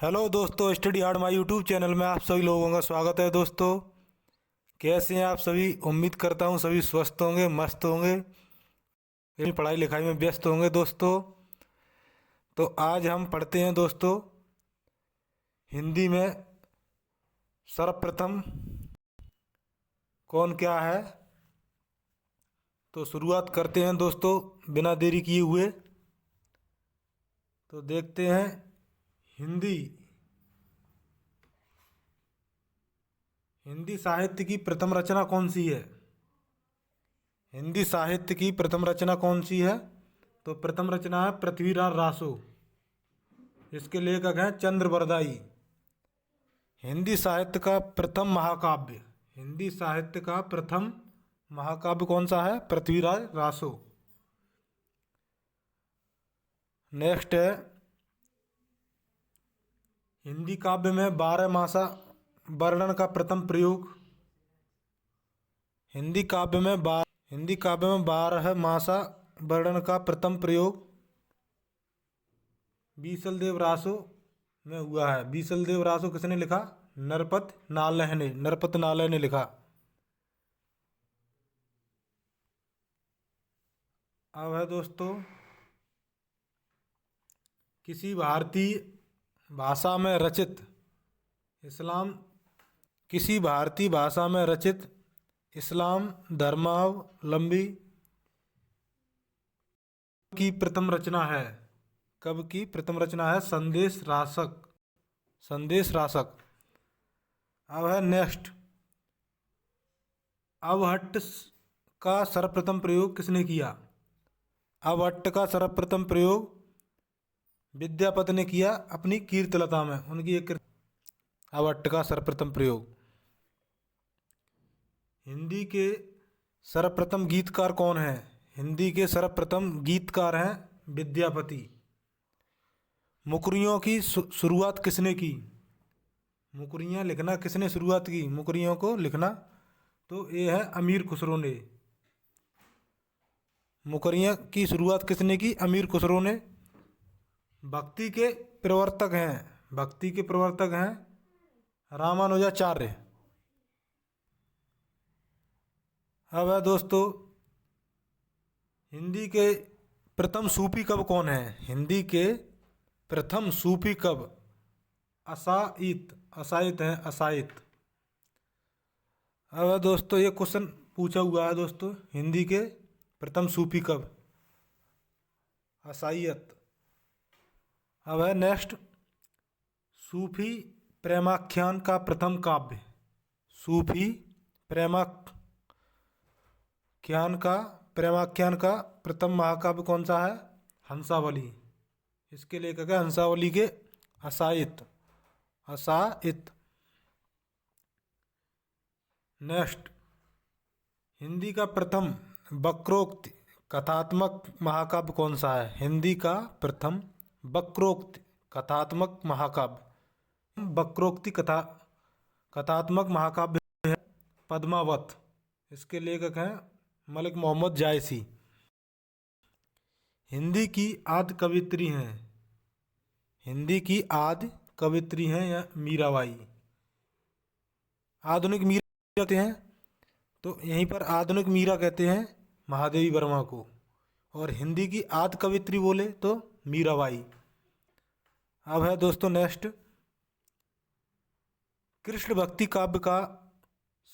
Hello दोस्तों, study hard my YouTube channel में आप सभी लोगों का स्वागत है। दोस्तों, कैसे हैं आप सभी? उम्मीद करता हूं सभी स्वस्थ होंगे, मस्त होंगे, अपनी पढ़ाई लिखाई में व्यस्त होंगे। दोस्तों, तो आज हम पढ़ते हैं दोस्तों हिंदी में सर्वप्रथम कौन क्या है। तो शुरुआत करते हैं दोस्तों बिना देरी किए हुए। तो देखते हैं हिंदी हिंदी साहित्य की प्रथम रचना कौन सी है। हिंदी साहित्य की प्रथम रचना कौन सी है? तो प्रथम रचना है पृथ्वीराज रासो। इसके लेखक हैं चंद्रवरदाई। हिंदी साहित्य का प्रथम महाकाव्य हिंदी साहित्य का प्रथम महाकाव्य कौन सा है? पृथ्वीराज रासो। नेक्स्ट है हिंदी काव्य में 12 मासा वर्णन का प्रथम प्रयोग। हिंदी काव्य में 12 मासा वर्णन का प्रथम प्रयोग बीसल देव रासो में हुआ है। बीसल देव रासो किसने लिखा? नरपत नालय ने लिखा। अब है दोस्तों किसी भारतीय भाषा में रचित इस्लाम किसी भारतीय भाषा में रचित इस्लाम धर्मावलंबी की प्रथम रचना है। कब की प्रथम रचना है? संदेश रासक। अब है नेक्स्ट अवहट्ट का सर्वप्रथम प्रयोग किसने किया? अवहट्ट का सर्वप्रथम प्रयोग विद्यापति ने किया अपनी कीर्तलता में। उनकी एक अवहट्ट का सर्वप्रथम प्रयोग। हिंदी के सर्वप्रथम गीतकार कौन है? हिंदी के सर्वप्रथम गीतकार हैं विद्यापति। मुकरियों की शुरुआत किसने की? मुकरियाँ लिखना किसने शुरुआत की? मुकरियों को लिखना तो ये है अमीर खुसरो ने। मुकरियाँ की शुरुआत किसने की? अमीर खुसरो ने। भक्ति के प्रवर्तक हैं रामानुजाचार्य। अब है दोस्तों हिंदी के प्रथम सूफी कवि कौन है? हिंदी के प्रथम सूफी कवि असाइत हैं असाइत। अब है दोस्तों ये क्वेश्चन पूछा हुआ है दोस्तों, हिंदी के प्रथम सूफी कवि असाइत। अब है नेक्स्ट सूफी प्रेमाख्यान का प्रथम काव्य। सूफी प्रेमाख्यान का प्रथम महाकाव्य कौन सा है? हंसावली। इसके लेखक है हंसावली के असाइत। नेक्स्ट हिंदी का प्रथम वक्रोक्ति कथात्मक महाकाव्य कौन सा है? हिंदी का प्रथम वक्रोक्ति कथात्मक कथात्मक महाकाव्य है पद्मावत। इसके लेखक हैं मलिक मोहम्मद जायसी। हिंदी की आदि कवित्री हैं या मीराबाई। आधुनिक मीरा कहते हैं, तो यहीं पर आधुनिक मीरा कहते हैं महादेवी वर्मा को, और हिंदी की आदि कवित्री बोले तो मीराबाई। अब है दोस्तों नेक्स्ट कृष्ण भक्ति काव्य का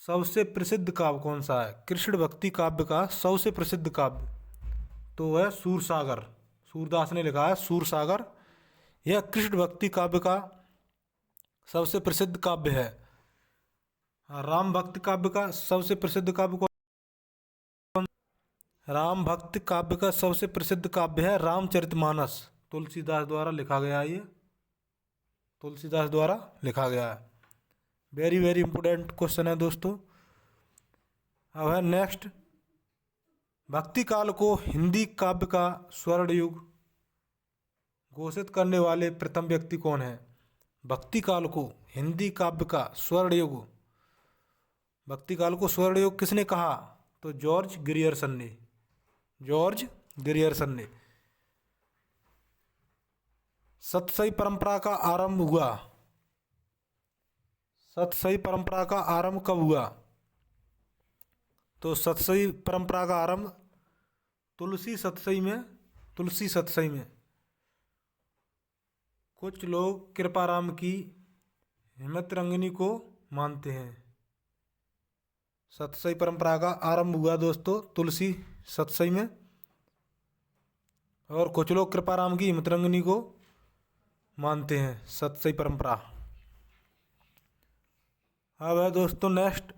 सबसे प्रसिद्ध काव्य कौन सा है? कृष्ण भक्ति काव्य का सबसे प्रसिद्ध काव्य तो है सूरसागर। सूरदास ने लिखा है सूरसागर। यह कृष्ण भक्ति काव्य का सबसे प्रसिद्ध काव्य है। राम भक्त काव्य का सबसे प्रसिद्ध काव्य कौन? राम भक्त काव्य का सबसे प्रसिद्ध काव्य है रामचरितमानस। तुलसीदास द्वारा लिखा गया है। वेरी वेरी इंपोर्टेंट क्वेश्चन है दोस्तों। अब है नेक्स्ट भक्ति काल को हिंदी काव्य का स्वर्ण युग घोषित करने वाले प्रथम व्यक्ति कौन है? भक्ति काल को हिंदी काव्य का स्वर्ण युग किसने कहा? तो जॉर्ज ग्रियर्सन ने। सतसई परंपरा का आरंभ हुआ? सतसई परंपरा का आरंभ कब हुआ? तो सतसई परंपरा का आरंभ तुलसी सतसई में, तुलसी सतसई में। कुछ लोग कृपाराम की हेमंतरंगिनी को मानते हैं। सतसई परंपरा का आरंभ हुआ दोस्तों तुलसी सतसई में, और कुछ लोग कृपाराम की हेमंतरंगिनी को मानते हैं। सतसई परंपरा। अब है दोस्तों नेक्स्ट,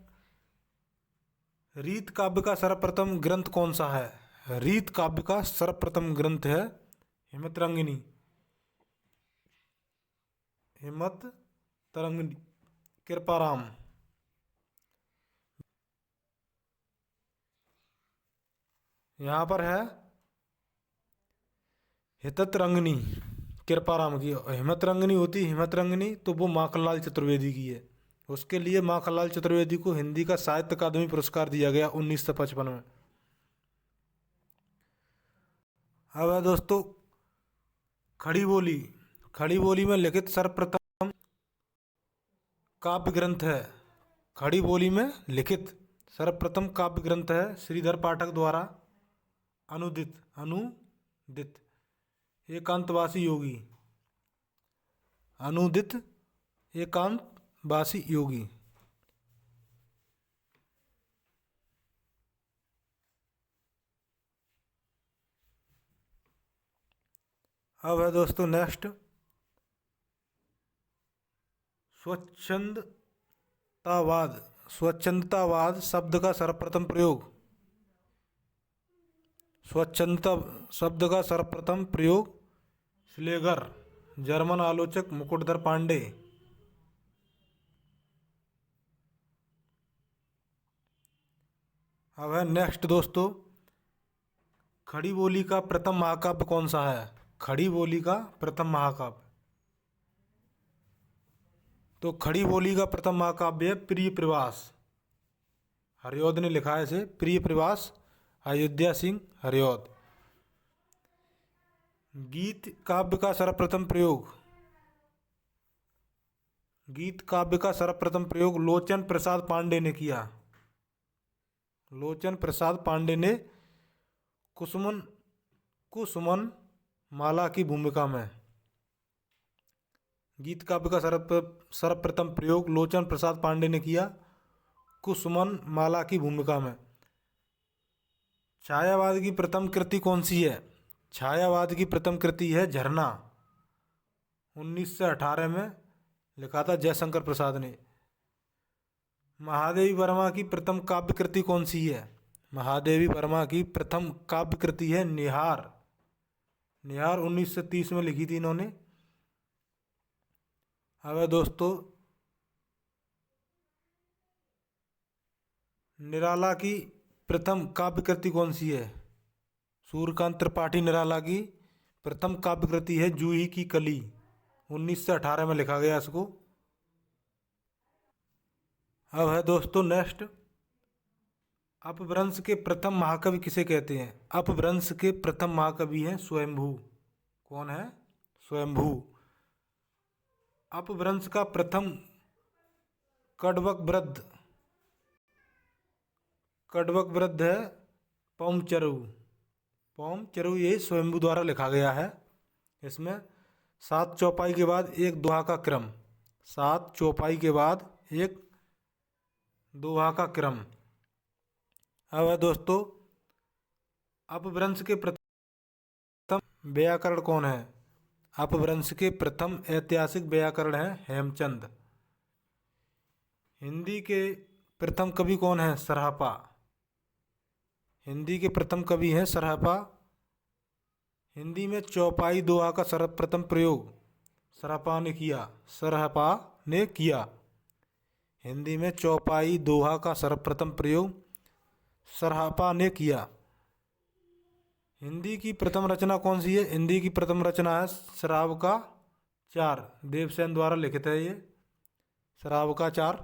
रीत काव्य का सर्वप्रथम ग्रंथ कौन सा है? रीत काव्य का सर्वप्रथम ग्रंथ है हेमंतरंगिनी। हेमंतरंगिनी कृपाराम। यहां पर है हिततरंगिनी कृपाराम की। हेमंतरंगिनी होती, हेमंतरंगिनी तो वो माखनलाल चतुर्वेदी की है। उसके लिए माखनलाल चतुर्वेदी को हिंदी का साहित्य अकादमी पुरस्कार दिया गया 1955 में। अब है दोस्तों खड़ी बोली। खड़ी बोली में लिखित सर्वप्रथम काव्य ग्रंथ है। खड़ी बोली में लिखित सर्वप्रथम काव्य ग्रंथ है श्रीधर पाठक द्वारा अनुदित एकांतवासी योगी। अनुदित एकांतवासी योगी। अब है दोस्तों नेक्स्ट, स्वच्छंदतावाद। स्वच्छंदतावाद शब्द का सर्वप्रथम प्रयोग। स्वच्छंदता शब्द का सर्वप्रथम प्रयोग श्लेगर, जर्मन आलोचक मुकुटधर पांडे। अब है नेक्स्ट दोस्तों, खड़ी बोली का प्रथम महाकाव्य कौन सा है? खड़ी बोली का प्रथम महाकाव्य, तो खड़ी बोली का प्रथम महाकाव्य है प्रिय प्रवास। हरिऔध ने लिखा है इसे, प्रिय प्रवास, अयोध्या सिंह हरिऔध। गीत काव्य का सर्वप्रथम प्रयोग। गीत काव्य का सर्वप्रथम प्रयोग लोचन प्रसाद पांडे ने किया। लोचन प्रसाद पांडे ने कुसुमन माला की भूमिका में। गीत काव्य का सर्वप्रथम प्रयोग लोचन प्रसाद पांडे ने किया कुसुमन माला की भूमिका में। छायावाद की प्रथम कृति कौन सी है? छायावाद की प्रथम कृति है झरना। 1918 में लिखा था जयशंकर प्रसाद ने। महादेवी वर्मा की प्रथम काव्य कृति कौन सी है? महादेवी वर्मा की प्रथम काव्य कृति है निहार। निहार 1930 में लिखी थी इन्होंने। अब दोस्तों निराला की प्रथम काव्य कृति कौन सी है? सूर्यकांत त्रिपाठी निराला की प्रथम काव्य कृति है जूही की कली। 1918 में लिखा गया इसको। अब है दोस्तों नेक्स्ट, अपभ्रंश के प्रथम महाकवि किसे कहते हैं? अपभ्रंश के प्रथम महाकवि हैं स्वयंभू। कौन है? स्वयंभू। अपभ्रंश का प्रथम कडवक वृद्ध है पौमचरु। पौमचरु ये स्वयंभू द्वारा लिखा गया है। इसमें 7 चौपाई के बाद एक दोहा का क्रम। 7 चौपाई के बाद एक दोहा का क्रम। अब है दोस्तों अपभ्रंश के प्रथम व्याकरण कौन है? अपभ्रंश के प्रथम ऐतिहासिक व्याकरण है हेमचंद। हिंदी के प्रथम कवि कौन है? सरहपा। हिंदी के प्रथम कवि हैं सरहपा। हिंदी में चौपाई दोहा का सर्वप्रथम प्रयोग सरहपा ने किया। सरहपा ने किया। हिंदी में चौपाई दोहा का सर्वप्रथम प्रयोग सरहपा ने किया। हिंदी की प्रथम रचना कौन सी है? हिंदी की प्रथम रचना है शराब का 4। देवसेन द्वारा लिखित है ये शराब का 4।